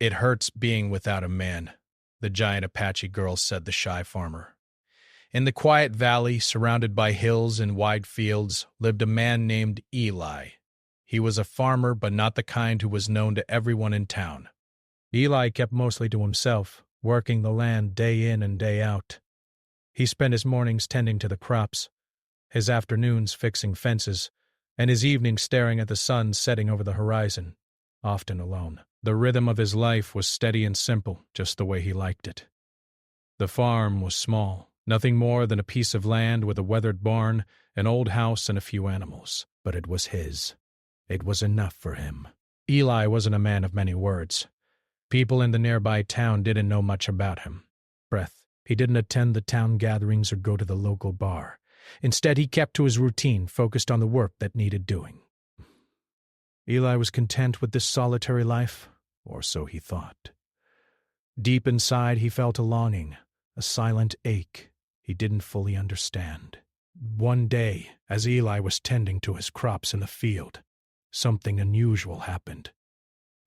"It hurts being without a man," the giant Apache girl said, the shy farmer. In the quiet valley, surrounded by hills and wide fields, lived a man named Eli. He was a farmer, but not the kind who was known to everyone in town. Eli kept mostly to himself, working the land day in and day out. He spent his mornings tending to the crops, his afternoons fixing fences, and his evenings staring at the sun setting over the horizon, often alone. The rhythm of his life was steady and simple, just the way he liked it. The farm was small, nothing more than a piece of land with a weathered barn, an old house, and a few animals, but it was his. It was enough for him. Eli wasn't a man of many words. People in the nearby town didn't know much about him. He didn't attend the town gatherings or go to the local bar. Instead, he kept to his routine, focused on the work that needed doing. Eli was content with this solitary life, or so he thought. Deep inside, he felt a longing, a silent ache he didn't fully understand. One day, as Eli was tending to his crops in the field, something unusual happened.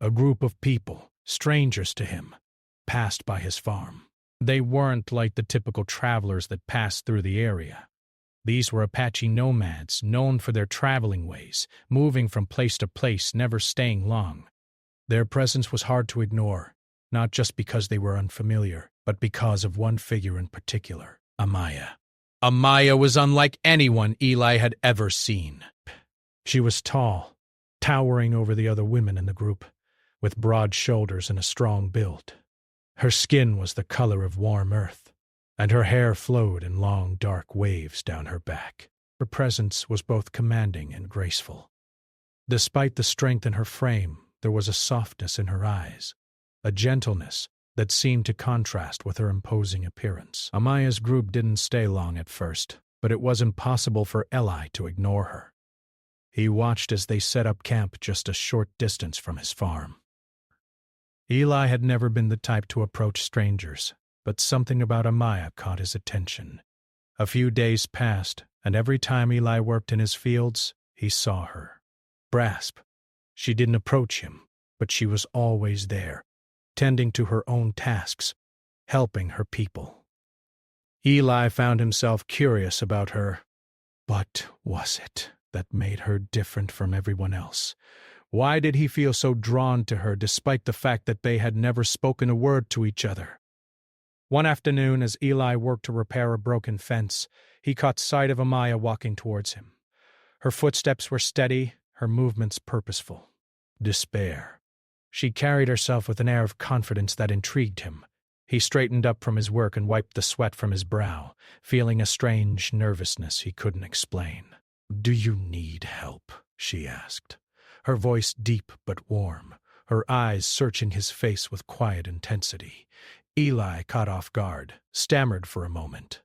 A group of people, strangers to him, passed by his farm. They weren't like the typical travelers that passed through the area. These were Apache nomads, known for their traveling ways, moving from place to place, never staying long. Their presence was hard to ignore, not just because they were unfamiliar, but because of one figure in particular, Amaya. Amaya was unlike anyone Eli had ever seen. She was tall, towering over the other women in the group, with broad shoulders and a strong build. Her skin was the color of warm earth, and her hair flowed in long, dark waves down her back. Her presence was both commanding and graceful. Despite the strength in her frame, there was a softness in her eyes, a gentleness that seemed to contrast with her imposing appearance. Amaya's group didn't stay long at first, but it was impossible for Eli to ignore her. He watched as they set up camp just a short distance from his farm. Eli had never been the type to approach strangers, but something about Amaya caught his attention. A few days passed, and every time Eli worked in his fields, he saw her. She didn't approach him, but she was always there, tending to her own tasks, helping her people. Eli found himself curious about her. What was it that made her different from everyone else? Why did he feel so drawn to her despite the fact that they had never spoken a word to each other? One afternoon, as Eli worked to repair a broken fence, he caught sight of Amaya walking towards him. Her footsteps were steady, her movements purposeful. Despair. She carried herself with an air of confidence that intrigued him. He straightened up from his work and wiped the sweat from his brow, feeling a strange nervousness he couldn't explain. "Do you need help?" she asked, her voice deep but warm, her eyes searching his face with quiet intensity. Eli, caught off guard, stammered for a moment.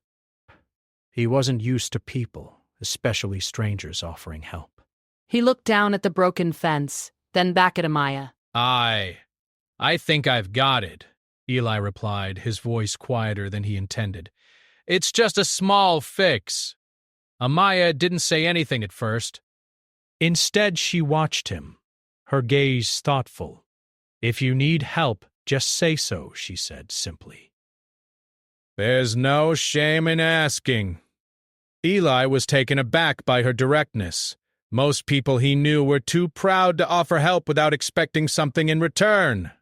He wasn't used to people, especially strangers, offering help. He looked down at the broken fence, then back at Amaya. I think I've got it," Eli replied, his voice quieter than he intended. "It's just a small fix." Amaya didn't say anything at first. Instead, she watched him, her gaze thoughtful. "If you need help, just say so," she said simply. "There's no shame in asking." Eli was taken aback by her directness. Most people he knew were too proud to offer help without expecting something in return.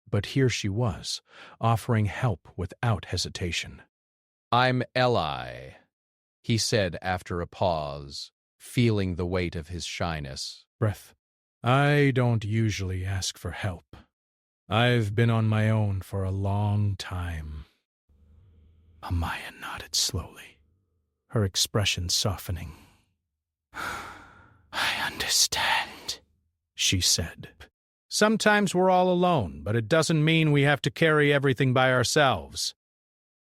But here she was, offering help without hesitation. "I'm Eli," he said after a pause, feeling the weight of his shyness. "I don't usually ask for help. I've been on my own for a long time." Amaya nodded slowly, her expression softening. "I understand," she said. "Sometimes we're all alone, but it doesn't mean we have to carry everything by ourselves."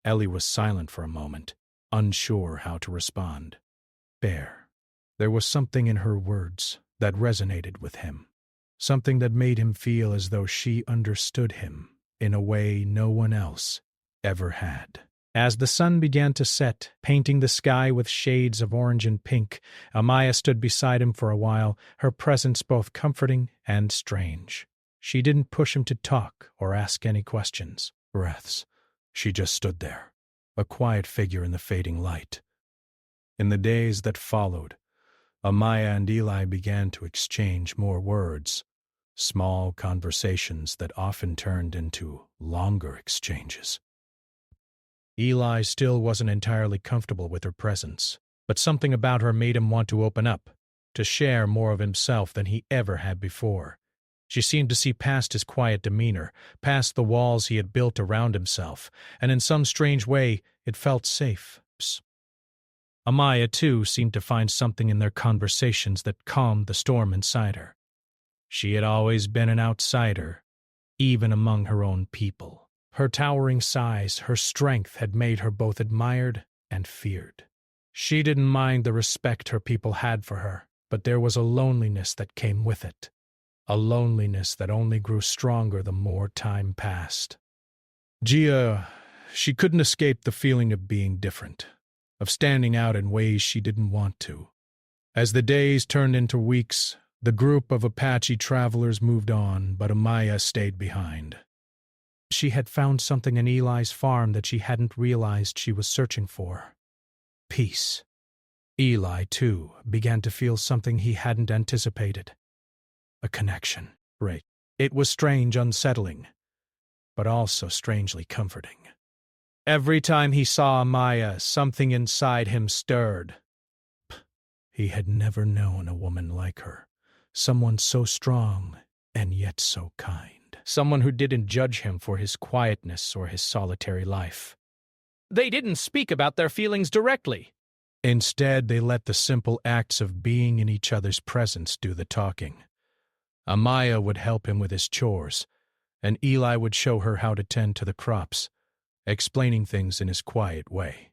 Ellie was silent for a moment, unsure how to respond. There was something in her words that resonated with him, something that made him feel as though she understood him in a way no one else ever had. As the sun began to set, painting the sky with shades of orange and pink, Amaya stood beside him for a while, her presence both comforting and strange. She didn't push him to talk or ask any questions. Breaths. She just stood there, a quiet figure in the fading light. In the days that followed, Amaya and Eli began to exchange more words, small conversations that often turned into longer exchanges. Eli still wasn't entirely comfortable with her presence, but something about her made him want to open up, to share more of himself than he ever had before. She seemed to see past his quiet demeanor, past the walls he had built around himself, and in some strange way it felt safe. Amaya, too, seemed to find something in their conversations that calmed the storm inside her. She had always been an outsider, even among her own people. Her towering size, her strength had made her both admired and feared. She didn't mind the respect her people had for her, but there was a loneliness that came with it, a loneliness that only grew stronger the more time passed. She couldn't escape the feeling of being different, of standing out in ways she didn't want to. As the days turned into weeks, the group of Apache travelers moved on, but Amaya stayed behind. She had found something in Eli's farm that she hadn't realized she was searching for. Peace. Eli, too, began to feel something he hadn't anticipated. A connection. Right. It was strange, unsettling, but also strangely comforting. Every time he saw Amaya, something inside him stirred. He had never known a woman like her, someone so strong and yet so kind. Someone who didn't judge him for his quietness or his solitary life. They didn't speak about their feelings directly. Instead, they let the simple acts of being in each other's presence do the talking. Amaya would help him with his chores, and Eli would show her how to tend to the crops, explaining things in his quiet way.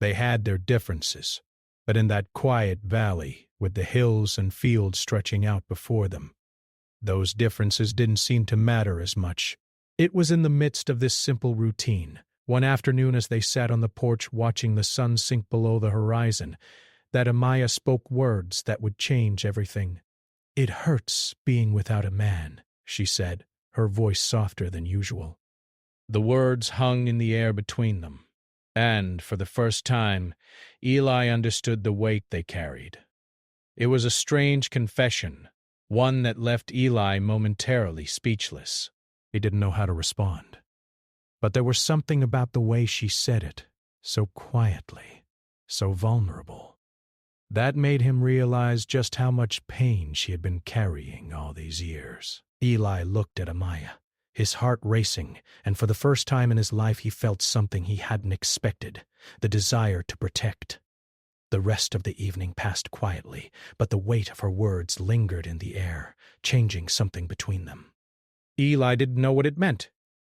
They had their differences, but in that quiet valley, with the hills and fields stretching out before them, those differences didn't seem to matter as much. It was in the midst of this simple routine, one afternoon as they sat on the porch watching the sun sink below the horizon, that Amaya spoke words that would change everything. "It hurts being without a man," she said, her voice softer than usual. The words hung in the air between them, and, for the first time, Eli understood the weight they carried. It was a strange confession, one that left Eli momentarily speechless. He didn't know how to respond. But there was something about the way she said it, so quietly, so vulnerable, that made him realize just how much pain she had been carrying all these years. Eli looked at Amaya, his heart racing, and for the first time in his life he felt something he hadn't expected, the desire to protect. The rest of the evening passed quietly, but the weight of her words lingered in the air, changing something between them. Eli didn't know what it meant,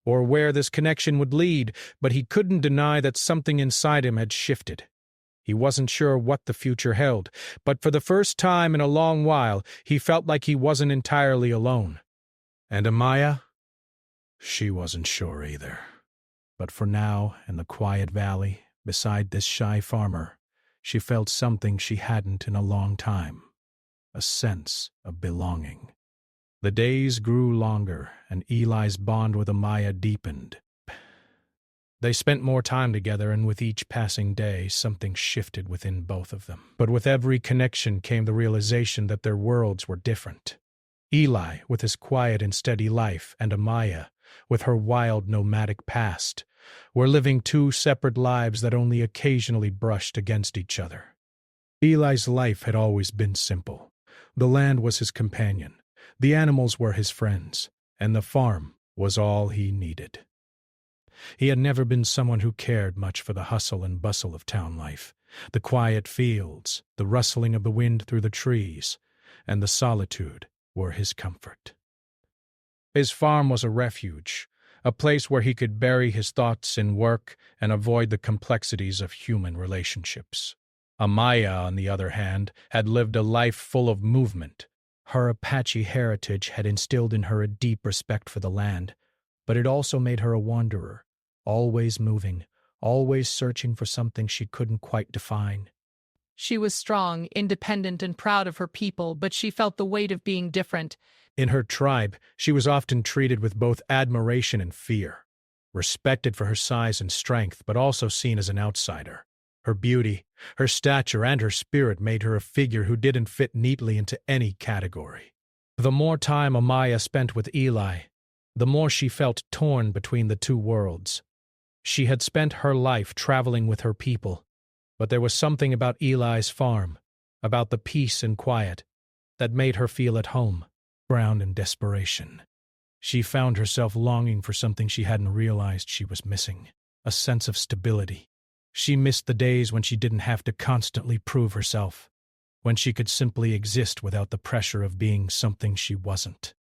or where this connection would lead, but he couldn't deny that something inside him had shifted. He wasn't sure what the future held, but for the first time in a long while, he felt like he wasn't entirely alone. And Amaya? She wasn't sure either. But for now, in the quiet valley, beside this shy farmer, she felt something she hadn't in a long time, a sense of belonging. The days grew longer, and Eli's bond with Amaya deepened. They spent more time together, and with each passing day, something shifted within both of them. But with every connection came the realization that their worlds were different. Eli, with his quiet and steady life, and Amaya, with her wild nomadic past, were living two separate lives that only occasionally brushed against each other. Eli's life had always been simple. The land was his companion, the animals were his friends, and the farm was all he needed. He had never been someone who cared much for the hustle and bustle of town life, the quiet fields, the rustling of the wind through the trees, and the solitude were his comfort. His farm was a refuge, a place where he could bury his thoughts in work and avoid the complexities of human relationships. Amaya, on the other hand, had lived a life full of movement. Her Apache heritage had instilled in her a deep respect for the land, but it also made her a wanderer, always moving, always searching for something she couldn't quite define. She was strong, independent, and proud of her people, but she felt the weight of being different, In her tribe, she was often treated with both admiration and fear, respected for her size and strength, but also seen as an outsider. Her beauty, her stature, and her spirit made her a figure who didn't fit neatly into any category. The more time Amaya spent with Eli, the more she felt torn between the two worlds. She had spent her life traveling with her people, but there was something about Eli's farm, about the peace and quiet, that made her feel at home, drowned in desperation. She found herself longing for something she hadn't realized she was missing, a sense of stability. She missed the days when she didn't have to constantly prove herself, when she could simply exist without the pressure of being something she wasn't.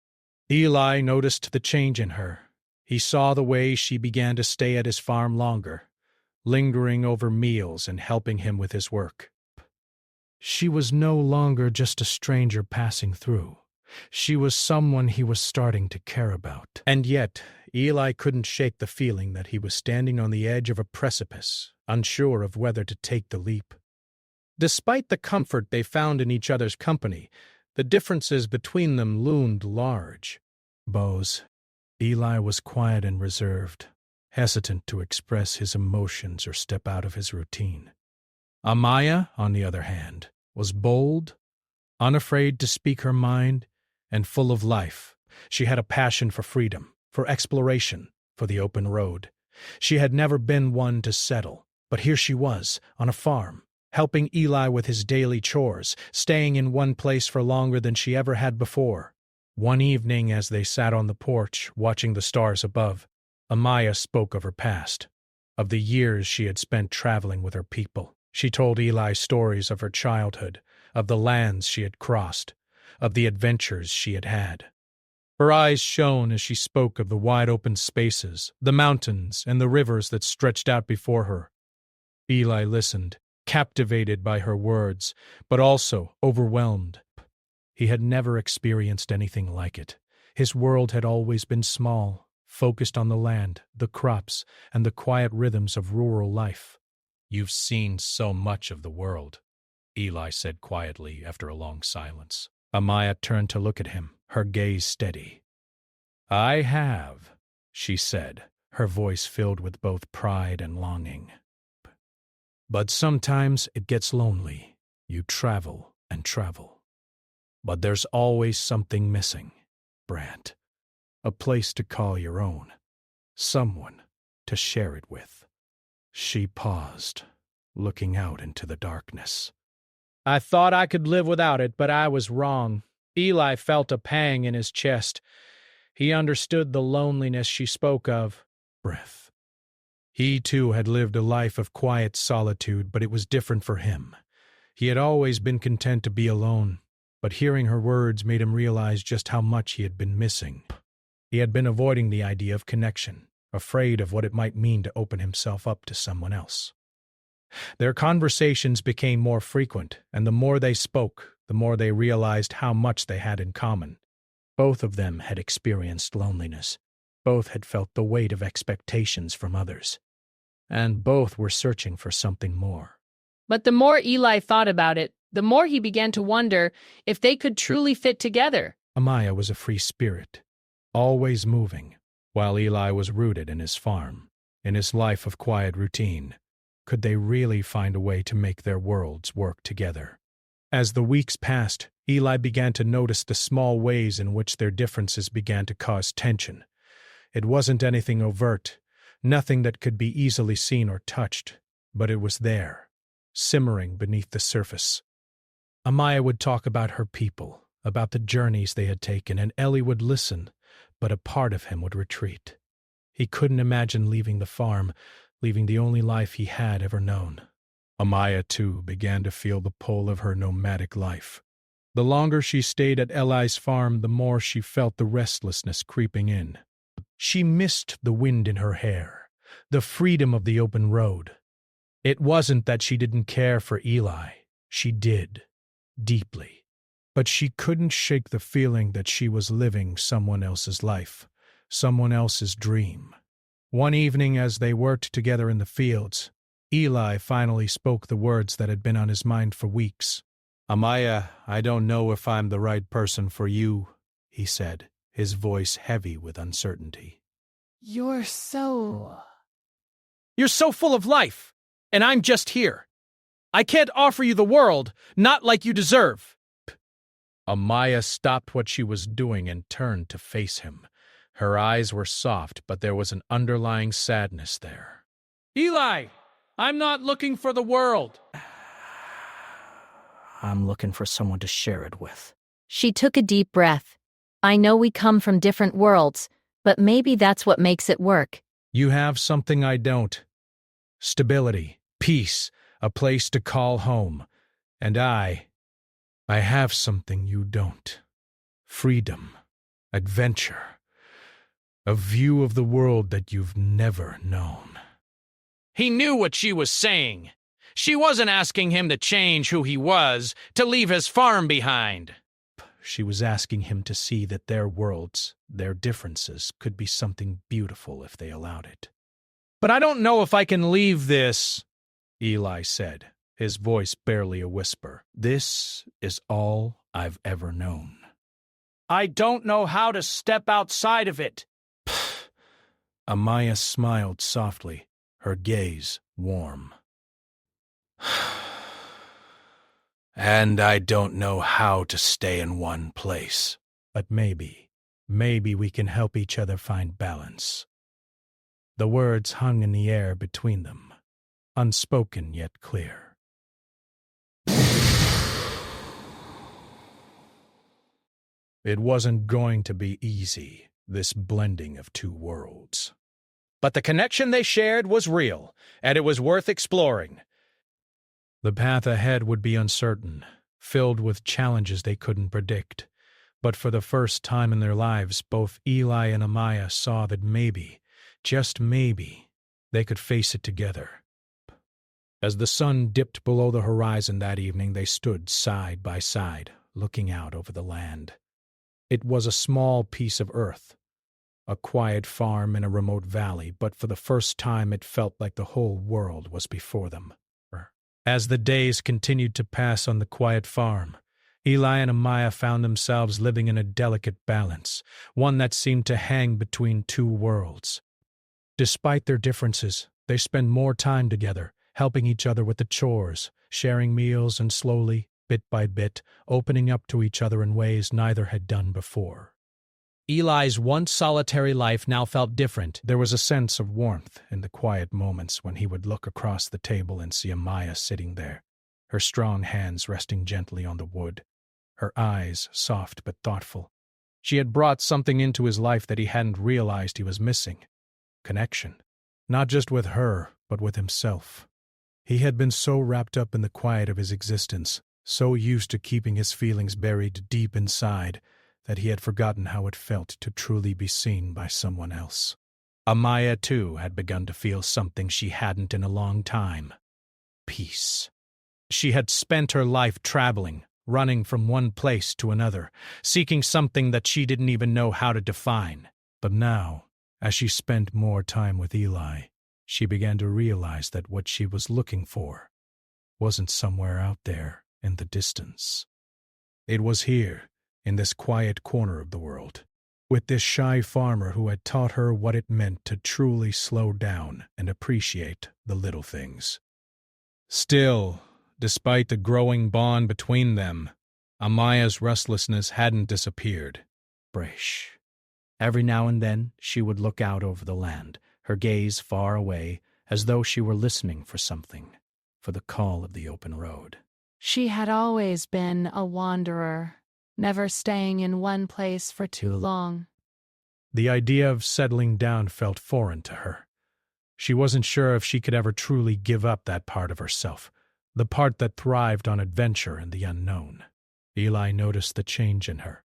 Eli noticed the change in her. He saw the way she began to stay at his farm longer, lingering over meals and helping him with his work. She was no longer just a stranger passing through. She was someone he was starting to care about. And yet, Eli couldn't shake the feeling that he was standing on the edge of a precipice, unsure of whether to take the leap. Despite the comfort they found in each other's company, the differences between them loomed large. Bose. Eli was quiet and reserved, hesitant to express his emotions or step out of his routine. Amaya, on the other hand, was bold, unafraid to speak her mind, and full of life. She had a passion for freedom, for exploration, for the open road. She had never been one to settle, but here she was, on a farm, helping Eli with his daily chores, staying in one place for longer than she ever had before. One evening, as they sat on the porch, watching the stars above, Amaya spoke of her past, of the years she had spent traveling with her people. She told Eli stories of her childhood, of the lands she had crossed, of the adventures she had had. Her eyes shone as she spoke of the wide-open spaces, the mountains, and the rivers that stretched out before her. Eli listened, captivated by her words, but also overwhelmed. He had never experienced anything like it. His world had always been small, focused on the land, the crops, and the quiet rhythms of rural life. "You've seen so much of the world," Eli said quietly after a long silence. Amaya turned to look at him, her gaze steady. "I have," she said, her voice filled with both pride and longing. "But sometimes it gets lonely. You travel and travel. But there's always something missing, Brant. A place to call your own. Someone to share it with." She paused, looking out into the darkness. "I thought I could live without it, but I was wrong." Eli felt a pang in his chest. He understood the loneliness she spoke of. Breath. He, too, had lived a life of quiet solitude, but it was different for him. He had always been content to be alone, but hearing her words made him realize just how much he had been missing. He had been avoiding the idea of connection, afraid of what it might mean to open himself up to someone else. Their conversations became more frequent, and the more they spoke, the more they realized how much they had in common. Both of them had experienced loneliness. Both had felt the weight of expectations from others. And both were searching for something more. But the more Eli thought about it, the more he began to wonder if they could truly fit together. Amaya was a free spirit, always moving, while Eli was rooted in his farm, in his life of quiet routine. Could they really find a way to make their worlds work together? As the weeks passed, Eli began to notice the small ways in which their differences began to cause tension. It wasn't anything overt, nothing that could be easily seen or touched, but it was there, simmering beneath the surface. Amaya would talk about her people, about the journeys they had taken, and Ellie would listen, but a part of him would retreat. He couldn't imagine leaving the farm, leaving the only life he had ever known. Amaya, too, began to feel the pull of her nomadic life. The longer she stayed at Eli's farm, the more she felt the restlessness creeping in. She missed the wind in her hair, the freedom of the open road. It wasn't that she didn't care for Eli. She did, deeply. But she couldn't shake the feeling that she was living someone else's life, someone else's dream. One evening, as they worked together in the fields, Eli finally spoke the words that had been on his mind for weeks. "Amaya, I don't know if I'm the right person for you," he said, his voice heavy with uncertainty. You're so full of life, and I'm just here. I can't offer you the world, not like you deserve. Amaya stopped what she was doing and turned to face him. Her eyes were soft, but there was an underlying sadness there. Eli, I'm not looking for the world. I'm looking for someone to share it with. She took a deep breath. I know we come from different worlds, but maybe that's what makes it work. You have something I don't. Stability, peace, a place to call home. And I have something you don't. Freedom, adventure, a view of the world that you've never known. He knew what she was saying. She wasn't asking him to change who he was, to leave his farm behind. She was asking him to see that their worlds, their differences, could be something beautiful if they allowed it. But I don't know if I can leave this, Eli said, his voice barely a whisper. This is all I've ever known. I don't know how to step outside of it. Amaya smiled softly, her gaze warm. And I don't know how to stay in one place. But maybe we can help each other find balance. The words hung in the air between them, unspoken yet clear. It wasn't going to be easy, this blending of two worlds. But the connection they shared was real, and it was worth exploring. The path ahead would be uncertain, filled with challenges they couldn't predict. But for the first time in their lives, both Eli and Amaya saw that maybe, just maybe, they could face it together. As the sun dipped below the horizon that evening, they stood side by side, looking out over the land. It was a small piece of earth, a quiet farm in a remote valley, but for the first time it felt like the whole world was before them. As the days continued to pass on the quiet farm, Eli and Amaya found themselves living in a delicate balance, one that seemed to hang between two worlds. Despite their differences, they spent more time together, helping each other with the chores, sharing meals, and slowly, bit by bit, opening up to each other in ways neither had done before. Eli's once solitary life now felt different. There was a sense of warmth in the quiet moments when he would look across the table and see Amaya sitting there, her strong hands resting gently on the wood, her eyes soft but thoughtful. She had brought something into his life that he hadn't realized he was missing. Connection. Not just with her, but with himself. He had been so wrapped up in the quiet of his existence, so used to keeping his feelings buried deep inside, that he had forgotten how it felt to truly be seen by someone else. Amaya, too, had begun to feel something she hadn't in a long time. Peace. She had spent her life traveling, running from one place to another, seeking something that she didn't even know how to define. But now, as she spent more time with Eli, she began to realize that what she was looking for wasn't somewhere out there in the distance. It was here, in this quiet corner of the world, with this shy farmer who had taught her what it meant to truly slow down and appreciate the little things. Still, despite the growing bond between them, Amaya's restlessness hadn't disappeared. Fresh. Every now and then she would look out over the land, her gaze far away, as though she were listening for something, for the call of the open road. She had always been a wanderer, never staying in one place for too long. The idea of settling down felt foreign to her. She wasn't sure if she could ever truly give up that part of herself, the part that thrived on adventure and the unknown. Eli noticed the change in her.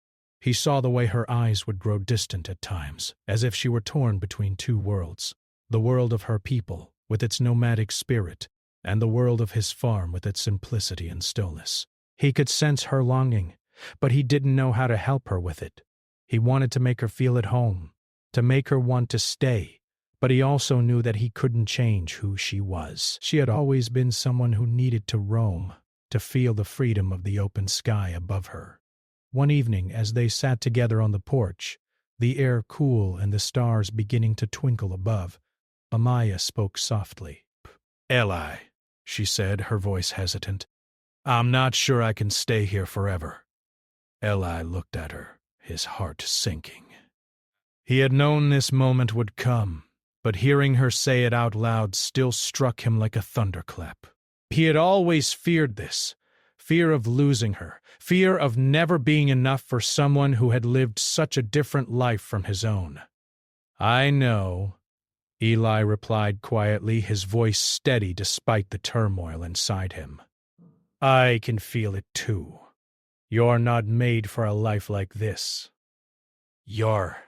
He saw the way her eyes would grow distant at times, as if she were torn between two worlds, the world of her people, with its nomadic spirit, and the world of his farm with its simplicity and stillness. He could sense her longing, but he didn't know how to help her with it. He wanted to make her feel at home, to make her want to stay, but he also knew that he couldn't change who she was. She had always been someone who needed to roam, to feel the freedom of the open sky above her. One evening, as they sat together on the porch, the air cool and the stars beginning to twinkle above, Amaya spoke softly. "Eli," she said, her voice hesitant, "I'm not sure I can stay here forever." Eli looked at her, his heart sinking. He had known this moment would come, but hearing her say it out loud still struck him like a thunderclap. He had always feared this, fear of losing her, fear of never being enough for someone who had lived such a different life from his own. "I know," Eli replied quietly, his voice steady despite the turmoil inside him. "I can feel it too. You're not made for a life like this. You're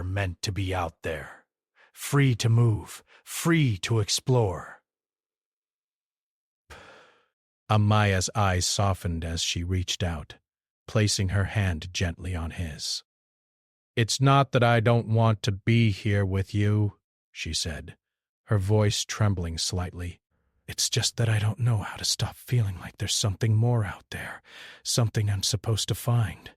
meant to be out there, free to move, free to explore." Amaya's eyes softened as she reached out, placing her hand gently on his. "It's not that I don't want to be here with you," she said, her voice trembling slightly. "It's just that I don't know how to stop feeling like there's something more out there, something I'm supposed to find."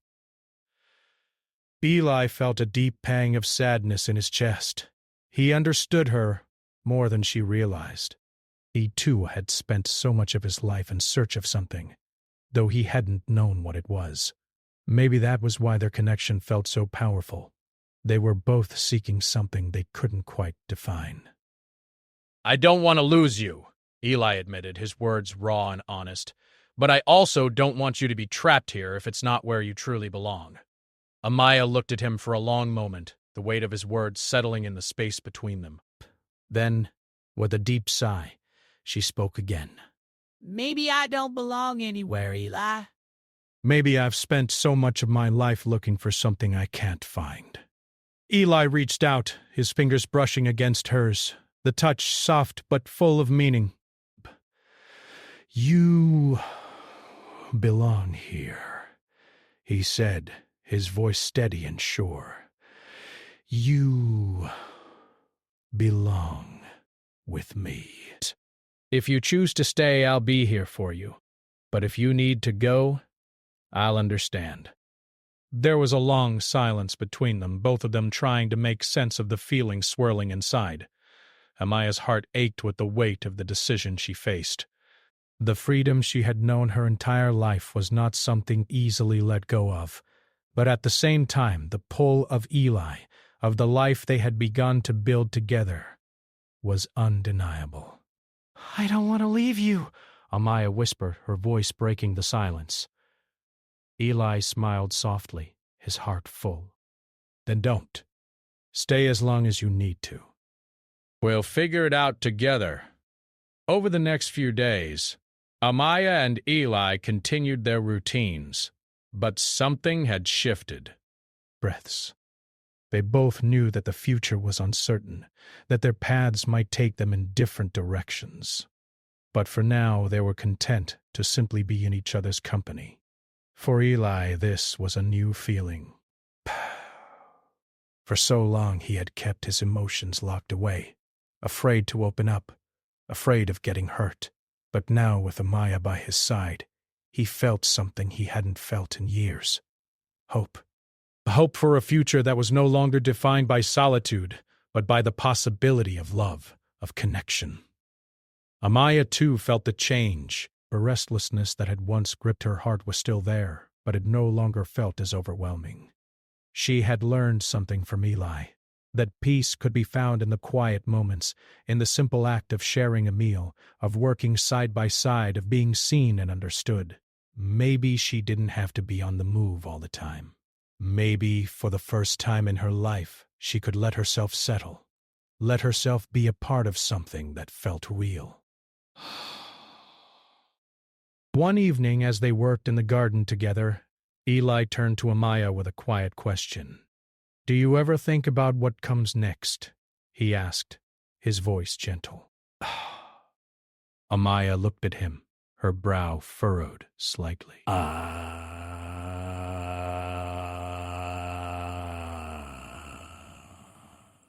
Eli felt a deep pang of sadness in his chest. He understood her more than she realized. He, too, had spent so much of his life in search of something, though he hadn't known what it was. Maybe that was why their connection felt so powerful. They were both seeking something they couldn't quite define. "I don't want to lose you," Eli admitted, his words raw and honest. "But I also don't want you to be trapped here if it's not where you truly belong." Amaya looked at him for a long moment, the weight of his words settling in the space between them. Then, with a deep sigh, she spoke again. "Maybe I don't belong anywhere, Eli. Maybe I've spent so much of my life looking for something I can't find." Eli reached out, his fingers brushing against hers, the touch soft but full of meaning. "You belong here," he said, his voice steady and sure. "You belong with me. If you choose to stay, I'll be here for you. But if you need to go, I'll understand." There was a long silence between them, both of them trying to make sense of the feeling swirling inside. Amaya's heart ached with the weight of the decision she faced. The freedom she had known her entire life was not something easily let go of, but at the same time the pull of Eli, of the life they had begun to build together, was undeniable. "I don't want to leave you," Amaya whispered, her voice breaking the silence. Eli smiled softly, his heart full. "Then don't. Stay as long as you need to. We'll figure it out together." Over the next few days, Amaya and Eli continued their routines, but something had shifted. Breaths. They both knew that the future was uncertain, that their paths might take them in different directions. But for now they were content to simply be in each other's company. For Eli, this was a new feeling. For so long he had kept his emotions locked away, afraid to open up, afraid of getting hurt. But now, with Amaya by his side, he felt something he hadn't felt in years. Hope. A hope for a future that was no longer defined by solitude, but by the possibility of love, of connection. Amaya, too, felt the change. The restlessness that had once gripped her heart was still there, but it no longer felt as overwhelming. She had learned something from Eli, that peace could be found in the quiet moments, in the simple act of sharing a meal, of working side by side, of being seen and understood. Maybe she didn't have to be on the move all the time. Maybe, for the first time in her life, she could let herself settle, let herself be a part of something that felt real. One evening, as they worked in the garden together, Eli turned to Amaya with a quiet question. "Do you ever think about what comes next?" he asked, his voice gentle. Amaya looked at him, her brow furrowed slightly.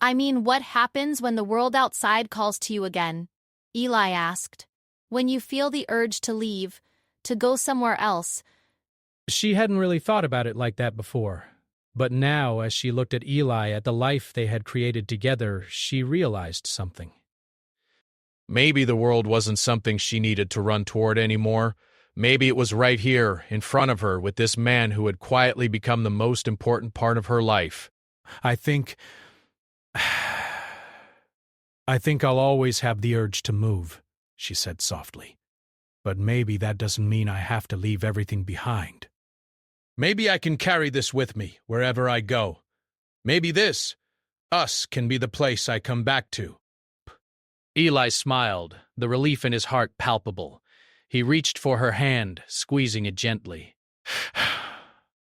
I mean, what happens when the world outside calls to you again? Eli asked. When you feel the urge to leave, to go somewhere else. She hadn't really thought about it like that before, but now, as she looked at Eli, at the life they had created together, she realized something. Maybe the world wasn't something she needed to run toward anymore. Maybe it was right here, in front of her, with this man who had quietly become the most important part of her life. I think I'll always have the urge to move, she said softly. But maybe that doesn't mean I have to leave everything behind. Maybe I can carry this with me wherever I go. Maybe this, us, can be the place I come back to. Eli smiled, the relief in his heart palpable. He reached for her hand, squeezing it gently.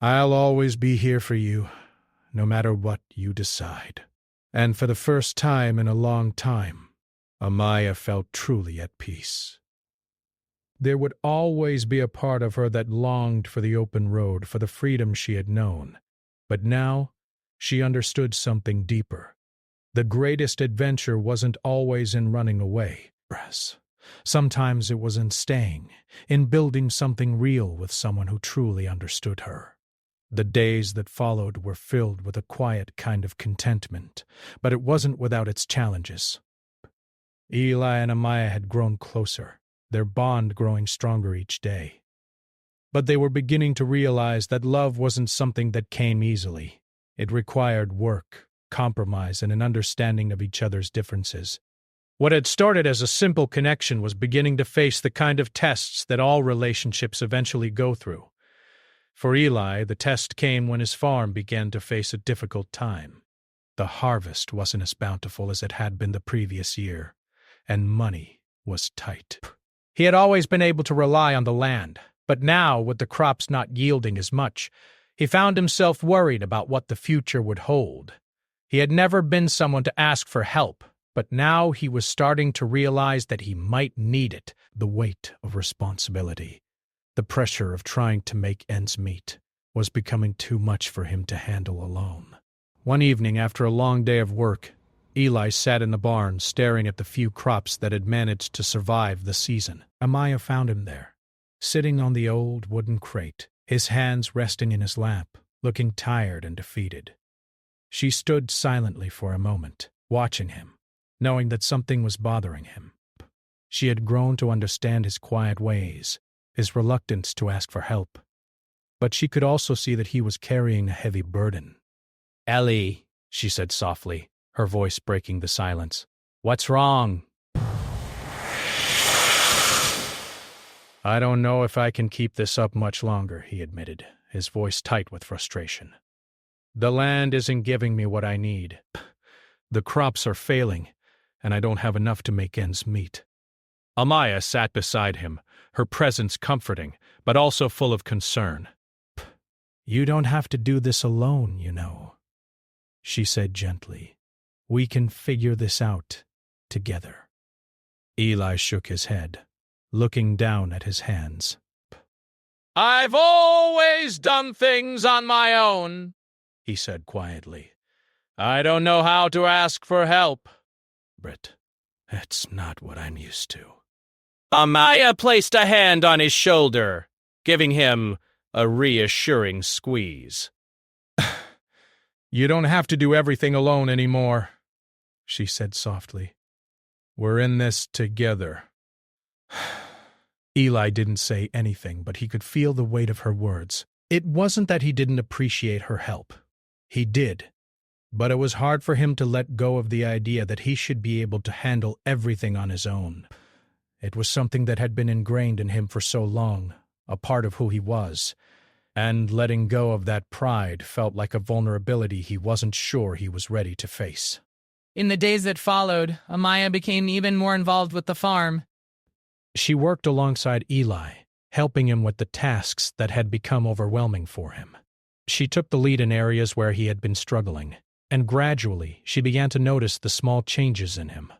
I'll always be here for you, no matter what you decide. And for the first time in a long time, Amaya felt truly at peace. There would always be a part of her that longed for the open road, for the freedom she had known. But now, she understood something deeper. The greatest adventure wasn't always in running away. Sometimes it was in staying, in building something real with someone who truly understood her. The days that followed were filled with a quiet kind of contentment, but it wasn't without its challenges. Eli and Amaya had grown closer, their bond growing stronger each day. But they were beginning to realize that love wasn't something that came easily. It required work, compromise, and an understanding of each other's differences. What had started as a simple connection was beginning to face the kind of tests that all relationships eventually go through. For Eli, the test came when his farm began to face a difficult time. The harvest wasn't as bountiful as it had been the previous year, and money was tight. He had always been able to rely on the land, but now, with the crops not yielding as much, he found himself worried about what the future would hold. He had never been someone to ask for help, but now he was starting to realize that he might need it, the weight of responsibility. The pressure of trying to make ends meet was becoming too much for him to handle alone. One evening, after a long day of work, Eli sat in the barn staring at the few crops that had managed to survive the season. Amaya found him there, sitting on the old wooden crate, his hands resting in his lap, looking tired and defeated. She stood silently for a moment, watching him, knowing that something was bothering him. She had grown to understand his quiet ways, his reluctance to ask for help. But she could also see that he was carrying a heavy burden. "Ellie," she said softly, her voice breaking the silence. "What's wrong?" "I don't know if I can keep this up much longer," he admitted, his voice tight with frustration. "The land isn't giving me what I need. The crops are failing, and I don't have enough to make ends meet." Amaya sat beside him, her presence comforting, but also full of concern. "You don't have to do this alone, you know," she said gently. "We can figure this out together." Eli shook his head, looking down at his hands. "I've always done things on my own," he said quietly. "I don't know how to ask for help." "Britt, that's not what I'm used to." Amaya placed a hand on his shoulder, giving him a reassuring squeeze. "You don't have to do everything alone anymore," she said softly. "We're in this together." Eli didn't say anything, but he could feel the weight of her words. It wasn't that he didn't appreciate her help. He did. But it was hard for him to let go of the idea that he should be able to handle everything on his own. It was something that had been ingrained in him for so long, a part of who he was, and letting go of that pride felt like a vulnerability he wasn't sure he was ready to face. In the days that followed, Amaya became even more involved with the farm. She worked alongside Eli, helping him with the tasks that had become overwhelming for him. She took the lead in areas where he had been struggling, and gradually she began to notice the small changes in him.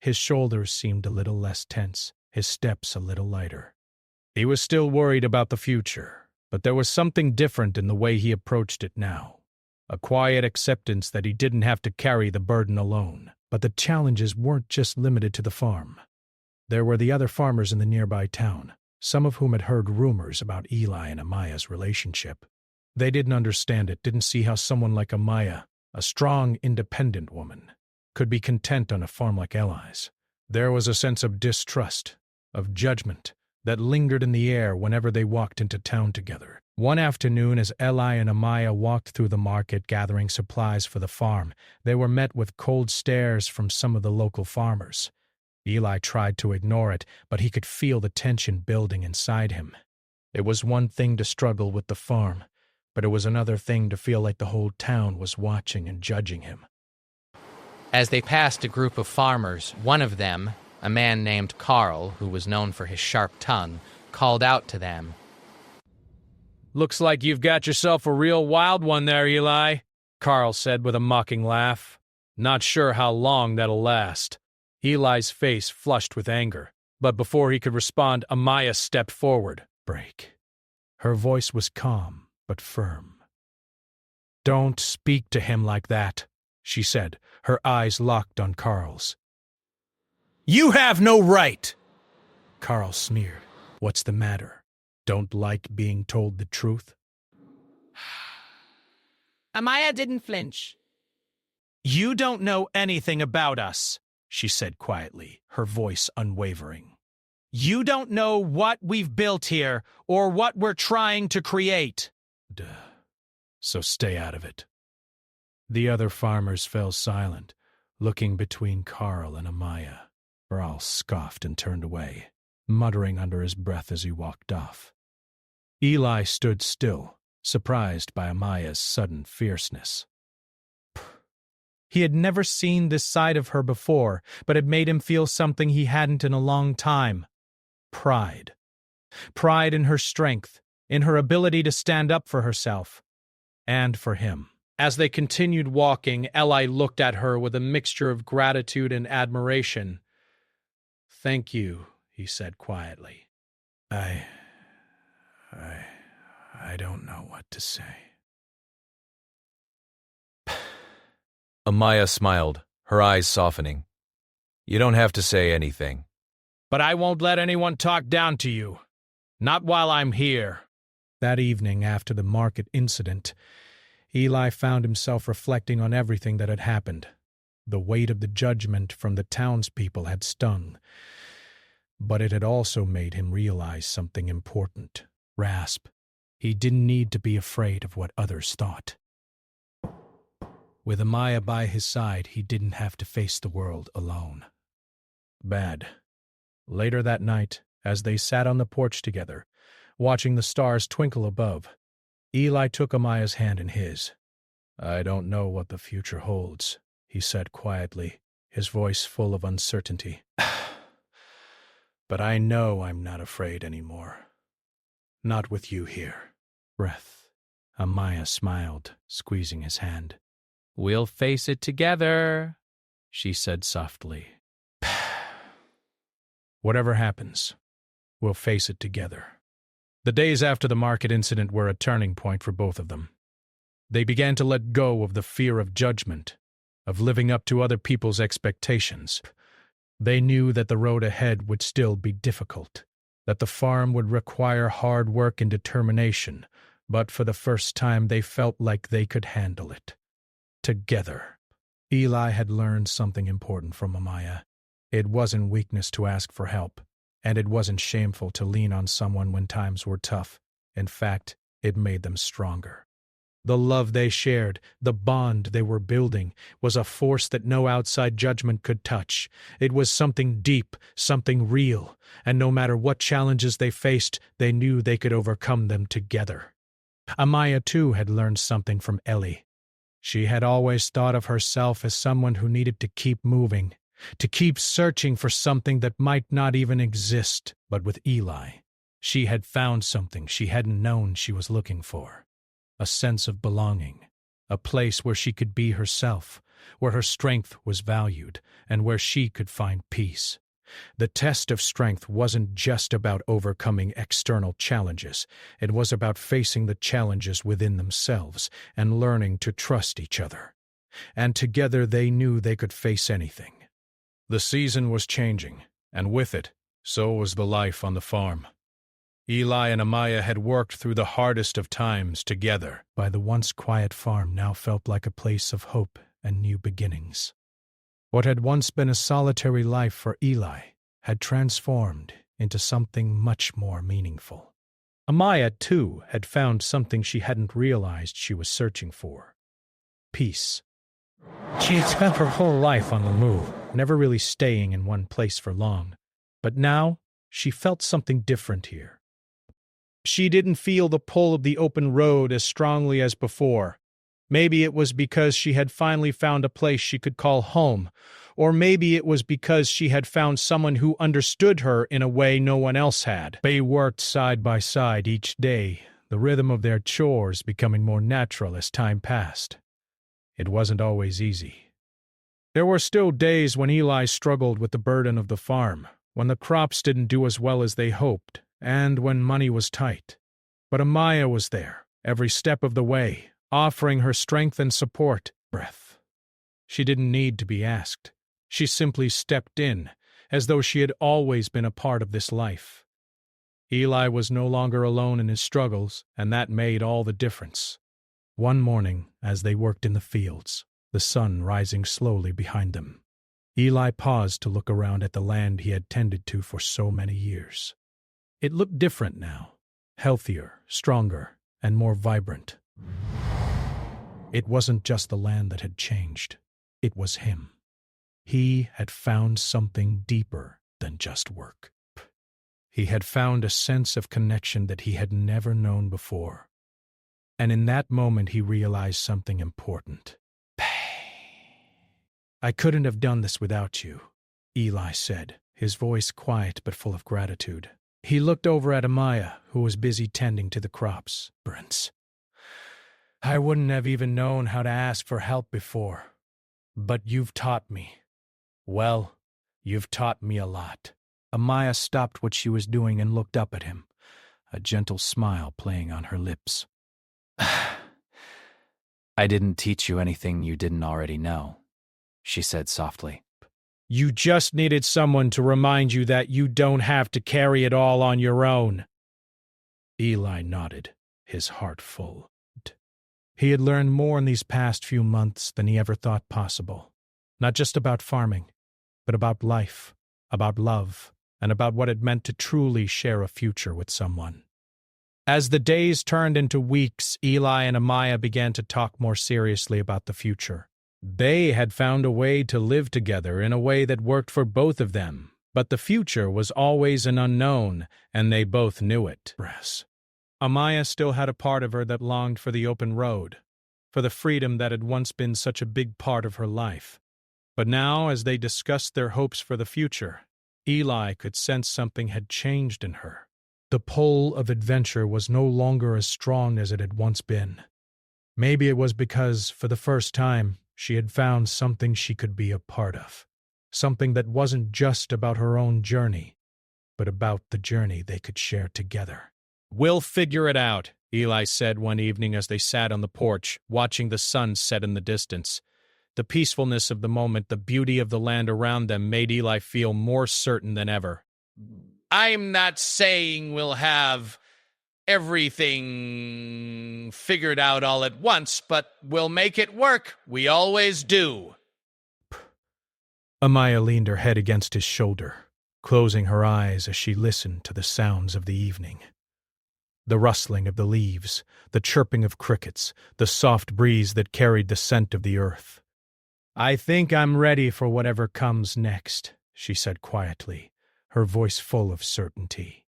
His shoulders seemed a little less tense, his steps a little lighter. He was still worried about the future, but there was something different in the way he approached it now. A quiet acceptance that he didn't have to carry the burden alone. But the challenges weren't just limited to the farm. There were the other farmers in the nearby town, some of whom had heard rumors about Eli and Amaya's relationship. They didn't understand it, didn't see how someone like Amaya, a strong, independent woman, could be content on a farm like Eli's. There was a sense of distrust, of judgment, that lingered in the air whenever they walked into town together. One afternoon, as Eli and Amaya walked through the market gathering supplies for the farm, they were met with cold stares from some of the local farmers. Eli tried to ignore it, but he could feel the tension building inside him. It was one thing to struggle with the farm, but it was another thing to feel like the whole town was watching and judging him. As they passed a group of farmers, one of them, a man named Carl, who was known for his sharp tongue, called out to them. "Looks like you've got yourself a real wild one there, Eli," Carl said with a mocking laugh. "Not sure how long that'll last." Eli's face flushed with anger, but before he could respond, Amaya stepped forward. "Break." Her voice was calm, but firm. "Don't speak to him like that," she said, her eyes locked on Carl's. "You have no right!" Carl sneered. "What's the matter? Don't like being told the truth?" Amaya didn't flinch. "You don't know anything about us," she said quietly, her voice unwavering. "You don't know what we've built here or what we're trying to create." "Duh. So stay out of it." The other farmers fell silent, looking between Carl and Amaya. Baral scoffed and turned away, muttering under his breath as he walked off. Eli stood still, surprised by Amaya's sudden fierceness. He had never seen this side of her before, but it made him feel something he hadn't in a long time. Pride. Pride in her strength, in her ability to stand up for herself, and for him. As they continued walking, Eli looked at her with a mixture of gratitude and admiration. "Thank you," he said quietly. I don't know what to say." Amaya smiled, her eyes softening. "You don't have to say anything." "But I won't let anyone talk down to you. Not while I'm here." That evening, after the market incident, Eli found himself reflecting on everything that had happened. The weight of the judgment from the townspeople had stung, but it had also made him realize something important. Rasp. He didn't need to be afraid of what others thought. With Amaya by his side, he didn't have to face the world alone. Bad. Later that night, as they sat on the porch together, watching the stars twinkle above, Eli took Amaya's hand in his. "I don't know what the future holds," he said quietly, his voice full of uncertainty. "But I know I'm not afraid anymore. Not with you here." Breath. Amaya smiled, squeezing his hand. "We'll face it together," she said softly. "Whatever happens, we'll face it together." The days after the market incident were a turning point for both of them. They began to let go of the fear of judgment, of living up to other people's expectations. They knew that the road ahead would still be difficult, that the farm would require hard work and determination, but for the first time they felt like they could handle it. Together. Eli had learned something important from Amaya. It wasn't weakness to ask for help, and it wasn't shameful to lean on someone when times were tough. In fact, it made them stronger. The love they shared, the bond they were building, was a force that no outside judgment could touch. It was something deep, something real, and no matter what challenges they faced, they knew they could overcome them together. Amaya, too, had learned something from Ellie. She had always thought of herself as someone who needed to keep moving, to keep searching for something that might not even exist. But with Eli, she had found something she hadn't known she was looking for. A sense of belonging, a place where she could be herself, where her strength was valued, and where she could find peace. The test of strength wasn't just about overcoming external challenges. It was about facing the challenges within themselves and learning to trust each other. And together they knew they could face anything. The season was changing, and with it, so was the life on the farm. Eli and Amaya had worked through the hardest of times together. By the once quiet farm now felt like a place of hope and new beginnings. What had once been a solitary life for Eli had transformed into something much more meaningful. Amaya, too, had found something she hadn't realized she was searching for: peace. She had spent her whole life on the move, never really staying in one place for long. But now, she felt something different here. She didn't feel the pull of the open road as strongly as before. Maybe it was because she had finally found a place she could call home, or maybe it was because she had found someone who understood her in a way no one else had. They worked side by side each day, the rhythm of their chores becoming more natural as time passed. It wasn't always easy. There were still days when Eli struggled with the burden of the farm, when the crops didn't do as well as they hoped, and when money was tight. But Amaya was there, every step of the way, offering her strength and support. Breath. She didn't need to be asked. She simply stepped in, as though she had always been a part of this life. Eli was no longer alone in his struggles, and that made all the difference. One morning, as they worked in the fields, the sun rising slowly behind them, Eli paused to look around at the land he had tended to for so many years. It looked different now, healthier, stronger, and more vibrant. It wasn't just the land that had changed. It was him. He had found something deeper than just work. He had found a sense of connection that he had never known before. And in that moment he realized something important. "I couldn't have done this without you," Eli said, his voice quiet but full of gratitude. He looked over at Amaya, who was busy tending to the crops. "Prince, I wouldn't have even known how to ask for help before. But you've taught me. Well, you've taught me a lot." Amaya stopped what she was doing and looked up at him, a gentle smile playing on her lips. I didn't teach you anything you didn't already know, she said softly. "You just needed someone to remind you that you don't have to carry it all on your own." Eli nodded, his heart full. He had learned more in these past few months than he ever thought possible. Not just about farming, but about life, about love, and about what it meant to truly share a future with someone. As the days turned into weeks, Eli and Amaya began to talk more seriously about the future. They had found a way to live together in a way that worked for both of them, but the future was always an unknown, and they both knew it. Amaya still had a part of her that longed for the open road, for the freedom that had once been such a big part of her life. But now, as they discussed their hopes for the future, Eli could sense something had changed in her. The pull of adventure was no longer as strong as it had once been. Maybe it was because, for the first time, she had found something she could be a part of. Something that wasn't just about her own journey, but about the journey they could share together. "We'll figure it out," Eli said one evening as they sat on the porch, watching the sun set in the distance. The peacefulness of the moment, the beauty of the land around them, made Eli feel more certain than ever. "I'm not saying we'll have everything figured out all at once, but we'll make it work. We always do." Amaya leaned her head against his shoulder, closing her eyes as she listened to the sounds of the evening. The rustling of the leaves, the chirping of crickets, the soft breeze that carried the scent of the earth. "I think I'm ready for whatever comes next," she said quietly, her voice full of certainty.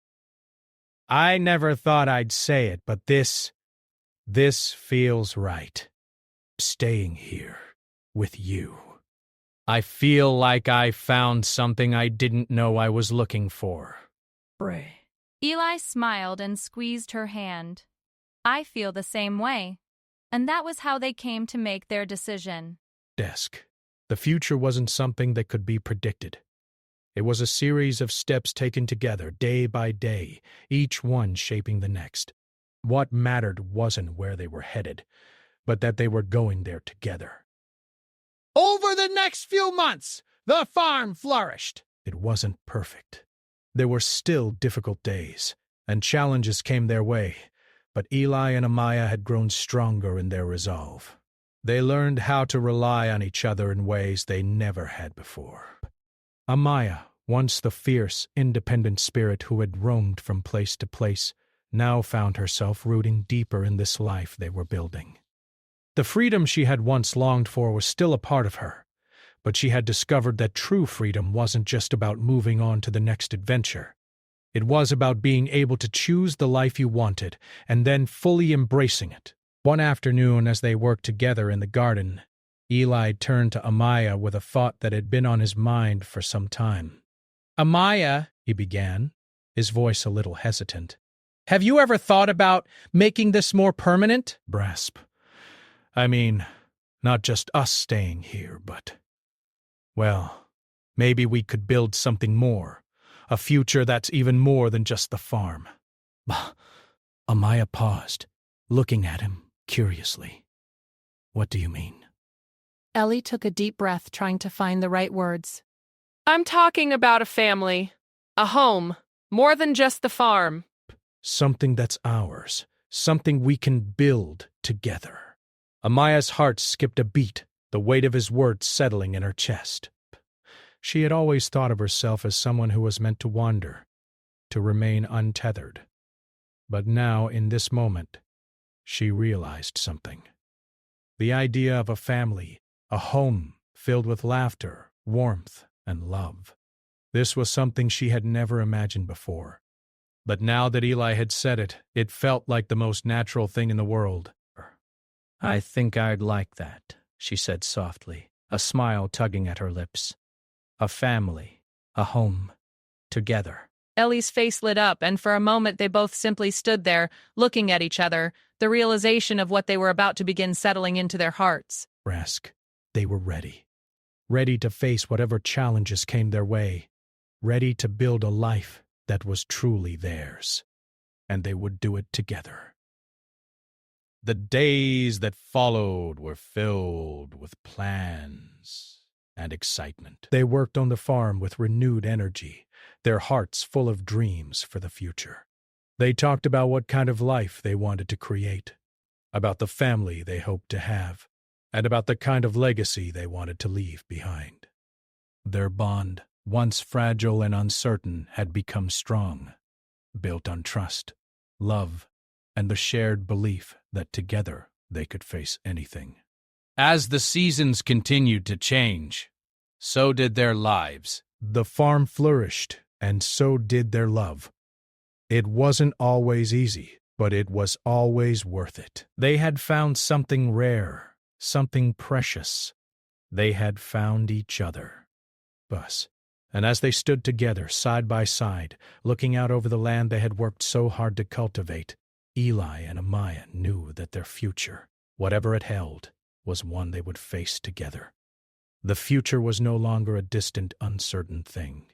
"I never thought I'd say it, but this feels right. Staying here with you. I feel like I found something I didn't know I was looking for." Bray. Eli smiled and squeezed her hand. "I feel the same way." And that was how they came to make their decision. Desk. The future wasn't something that could be predicted. It was a series of steps taken together, day by day, each one shaping the next. What mattered wasn't where they were headed, but that they were going there together. Over the next few months, the farm flourished. It wasn't perfect. There were still difficult days, and challenges came their way, but Eli and Amaya had grown stronger in their resolve. They learned how to rely on each other in ways they never had before. Amaya, once the fierce, independent spirit who had roamed from place to place, now found herself rooting deeper in this life they were building. The freedom she had once longed for was still a part of her, but she had discovered that true freedom wasn't just about moving on to the next adventure. It was about being able to choose the life you wanted and then fully embracing it. One afternoon, as they worked together in the garden, Eli turned to Amaya with a thought that had been on his mind for some time. Amaya, He began, his voice a little hesitant. have you ever thought about making this more permanent? Brasp. I mean, not just us staying here, but, well, maybe we could build something more, a future that's even more than just the farm. Amaya paused, looking at him curiously. What do you mean? Ellie took a deep breath, trying to find the right words. I'm talking about a family, a home, more than just the farm. Something that's ours, something we can build together. Amaya's heart skipped a beat, the weight of his words settling in her chest. She had always thought of herself as someone who was meant to wander, to remain untethered. But now, in this moment, she realized something. The idea of a family, a home filled with laughter, warmth, and love. This was something she had never imagined before. But now that Eli had said it, it felt like the most natural thing in the world. I think I'd like that, she said softly, a smile tugging at her lips. A family, a home, together. Ellie's face lit up, and for a moment they both simply stood there, looking at each other, the realization of what they were about to begin settling into their hearts. Rask, they were ready. Ready to face whatever challenges came their way. Ready to build a life that was truly theirs. And they would do it together. The days that followed were filled with plans and excitement. They worked on the farm with renewed energy, their hearts full of dreams for the future. They talked about what kind of life they wanted to create, about the family they hoped to have, and about the kind of legacy they wanted to leave behind. Their bond, once fragile and uncertain, had become strong, built on trust, love, and the shared belief that together they could face anything. As the seasons continued to change, so did their lives. The farm flourished, and so did their love. It wasn't always easy, but it was always worth it. They had found something rare, something precious. They had found each other. Bus. And as they stood together, side by side, looking out over the land they had worked so hard to cultivate, Eli and Amaya knew that their future, whatever it held, was one they would face together. The future was no longer a distant, uncertain thing.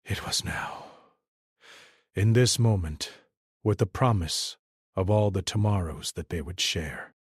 It was now. In this moment, with the promise of all the tomorrows that they would share.